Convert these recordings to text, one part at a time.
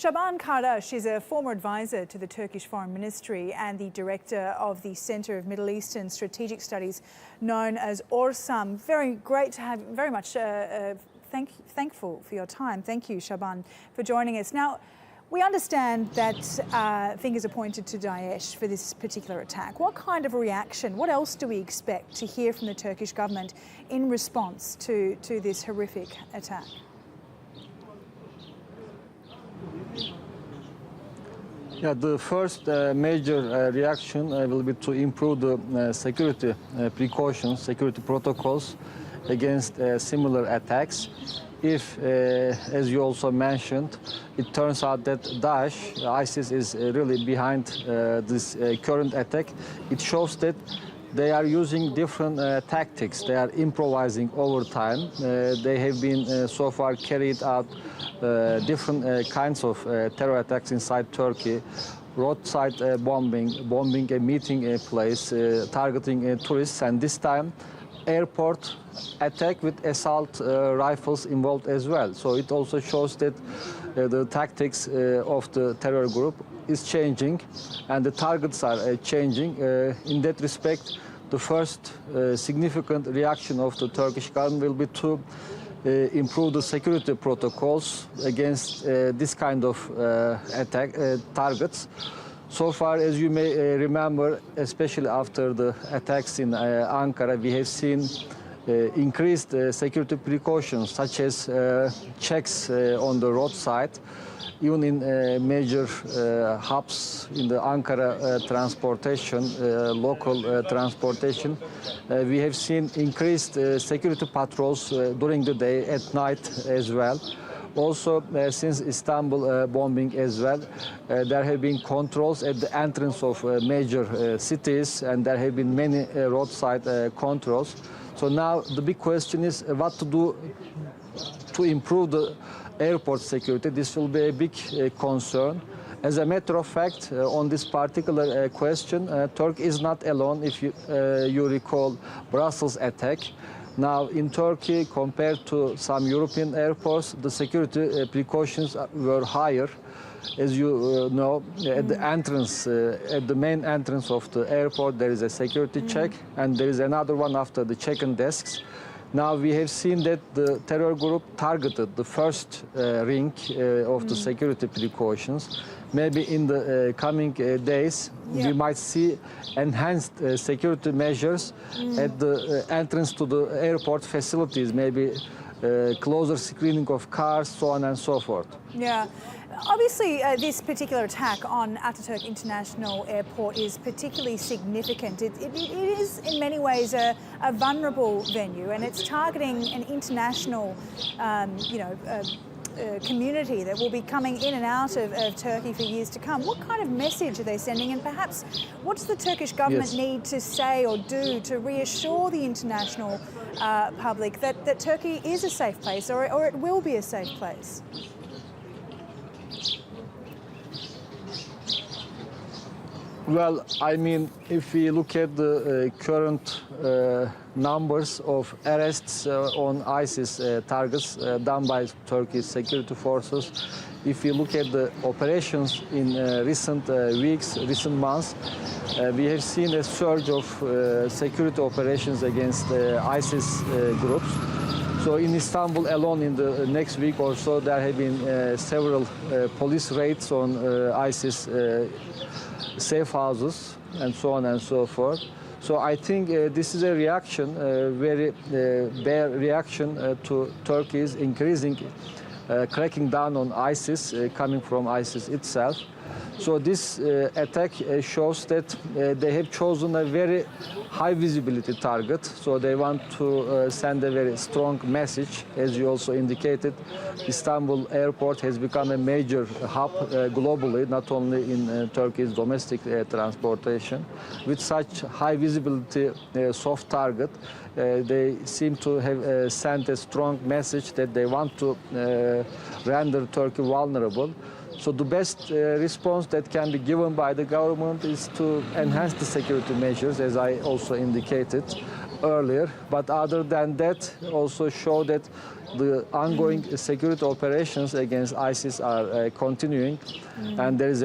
Şaban Kardaş is a former advisor to the Turkish Foreign Ministry and the director of the Center of Middle Eastern Strategic Studies, known as ORSAM. Very great to have, very much thankful for your time. Thank you, Şaban, for joining us. Now, we understand that fingers are pointed to Daesh for this particular attack. What kind of reaction, what else do we expect to hear from the Turkish government in response to this horrific attack? Yeah, the first major reaction will be to improve the security precautions, security protocols against similar attacks. If, as you also mentioned, it turns out that Daesh, ISIS, is really behind this current attack, it shows that they are using different tactics. They are improvising over time. They have been so far carried out different kinds of terror attacks inside Turkey, roadside bombing a meeting place, targeting tourists, and this time airport attack with assault rifles involved as well. So it also shows that the tactics of the terror group is changing and the targets are changing. In that respect, the first significant reaction of the Turkish government will be to improve the security protocols against this kind of attack targets. So far, as you may remember, especially after the attacks in Ankara, we have seen increased security precautions, such as checks on the roadside. Even in major hubs in the Ankara transportation, local transportation, we have seen increased security patrols during the day, at night as well. Also, since Istanbul bombing as well, there have been controls at the entrance of major cities, and there have been many roadside controls. So now the big question is what to do to improve the airport security. This will be a big concern. As a matter of fact, on this particular question, Turkey is not alone. If you recall Brussels attack, now in Turkey, compared to some European airports, the security precautions were higher. As you know, at the entrance, at the main entrance of the airport, there is a security check, and there is another one after the check-in desks. Now we have seen that the terror group targeted the first ring of the security precautions. Maybe in the coming days, we might see enhanced security measures at the entrance to the airport facilities, maybe closer screening of cars, so on and so forth. Yeah. Obviously, this particular attack on Atatürk International Airport is particularly significant. It is, in many ways, a vulnerable venue, and it's targeting an international, community that will be coming in and out of Turkey for years to come. What kind of message are they sending, and perhaps what does the Turkish government need to say or do to reassure the international public that Turkey is a safe place, or it will be a safe place? Well, I mean, if we look at the current numbers of arrests on ISIS targets done by Turkey's security forces, if we look at the operations in recent weeks, recent months, we have seen a surge of security operations against ISIS groups. So in Istanbul alone, in the next week or so, there have been several police raids on ISIS safe houses and so on and so forth. So I think this is a reaction, very bad reaction to Turkey's increasing cracking down on ISIS, coming from ISIS itself. So this attack shows that they have chosen a very high visibility target. So they want to send a very strong message. As you also indicated, Istanbul airport has become a major hub globally, not only in Turkey's domestic transportation. With such high visibility soft target, they seem to have sent a strong message that they want to render Turkey vulnerable. So the best response that can be given by the government is to enhance the security measures, as I also indicated. earlier. But other than that, also show that the ongoing security operations against ISIS are continuing, and there is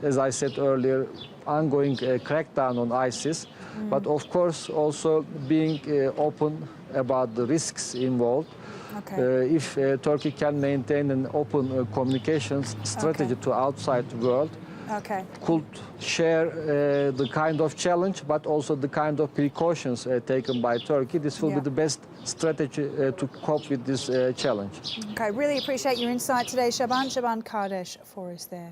as I said earlier, ongoing crackdown on ISIS. But of course, also being open about the risks involved. Okay. If Turkey can maintain an open communications strategy to outside world, Okay. could share the kind of challenge, but also the kind of precautions taken by Turkey. This will be the best strategy to cope with this challenge. Okay, really appreciate your insight today, Şaban. Şaban Kardaş for us there.